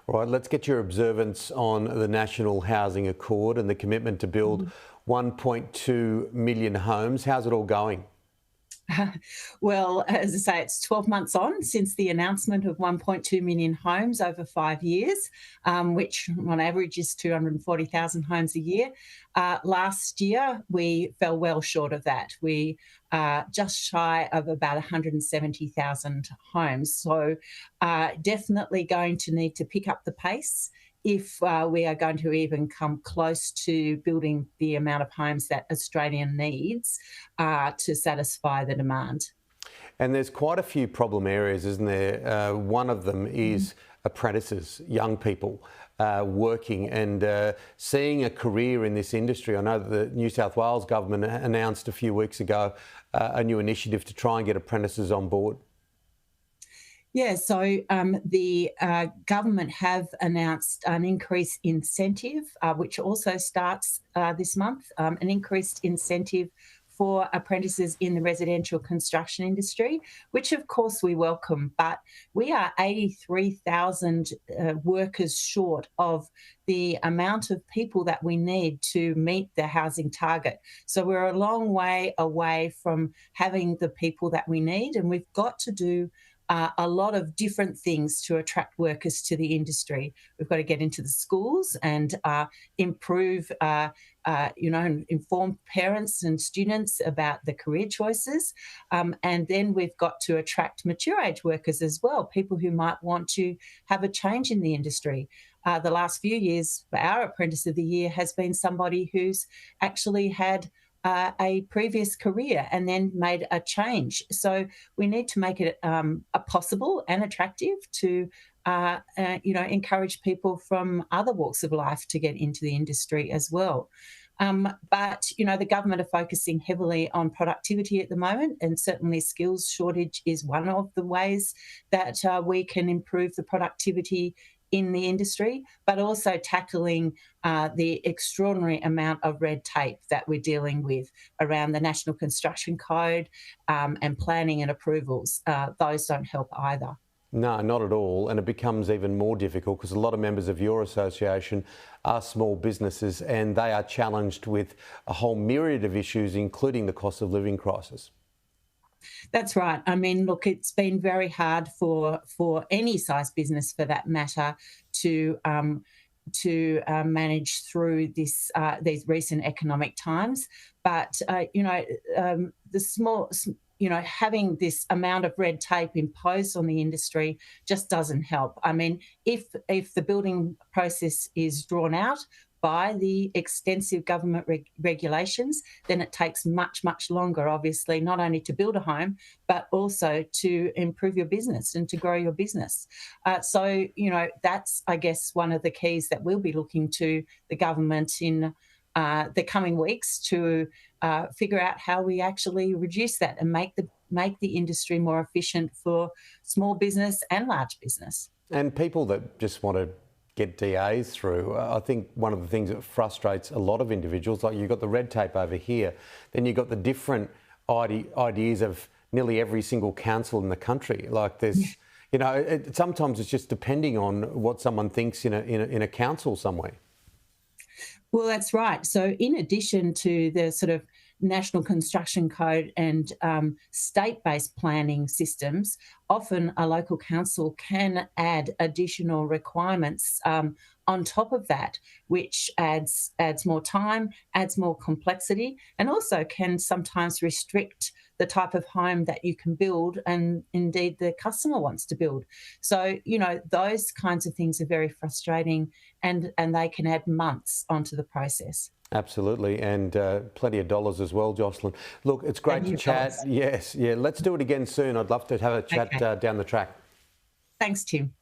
All right, let's get your observance on the National Housing Accord and the commitment to build 1.2 million homes. How's it all going? Well, as I say, it's 12 months on since the announcement of 1.2 million homes over 5 years, which on average is 240,000 homes a year. Last year, we fell well short of that. We just shy of about 170,000 homes. So definitely going to need to pick up the pace if we are going to even come close to building the amount of homes that Australia needs to satisfy the demand. And there's quite a few problem areas, isn't there? One of them is apprentices, young people working and seeing a career in this industry. I know that the New South Wales government announced a few weeks ago a new initiative to try and get apprentices on board. Yeah, so the government have announced an increased incentive, which also starts this month, an increased incentive for apprentices in the residential construction industry, which of course we welcome, but we are 83,000 workers short of the amount of people that we need to meet the housing target. So we're a long way away from having the people that we need, and we've got to do a lot of different things to attract workers to the industry. We've got to get into the schools and improve, and inform parents and students about the career choices. And then we've got to attract mature age workers as well, people who might want to have a change in the industry. The last few years, our Apprentice of the Year has been somebody who's actually had a previous career and then made a change. So we need to make it possible and attractive to, encourage people from other walks of life to get into the industry as well. But the government are focusing heavily on productivity at the moment, and certainly skills shortage is one of the ways that we can improve the productivity in the industry, but also tackling the extraordinary amount of red tape that we're dealing with around the National Construction Code and planning and approvals. Those don't help either. No, not at all. And it becomes even more difficult because a lot of members of your association are small businesses and they are challenged with a whole myriad of issues, including the cost of living crisis. That's right. I mean, look, it's been very hard for any size business, for that matter, to manage through these recent economic times. But the small, having this amount of red tape imposed on the industry just doesn't help. I mean, if the building process is drawn out by the extensive government regulations, then it takes much, much longer, obviously, not only to build a home, but also to improve your business and to grow your business. So, that's, I guess, one of the keys that we'll be looking to the government in the coming weeks to figure out how we actually reduce that and make the industry more efficient for small business and large business. And people that just want to get DAs through. I think one of the things that frustrates a lot of individuals, like you've got the red tape over here, then you've got the different ideas of nearly every single council in the country. Like there's, sometimes it's just depending on what someone thinks in a council somewhere. Well, that's right. So in addition to the sort of National Construction Code and state-based planning systems, often a local council can add additional requirements on top of that, which adds more time, adds more complexity, and also can sometimes restrict the type of home that you can build and indeed the customer wants to build. So, those kinds of things are very frustrating and they can add months onto the process. Absolutely, and plenty of dollars as well, Jocelyn. Look, it's great to chat. Yes, yeah, let's do it again soon. I'd love to have a chat down the track. Thanks, Tim.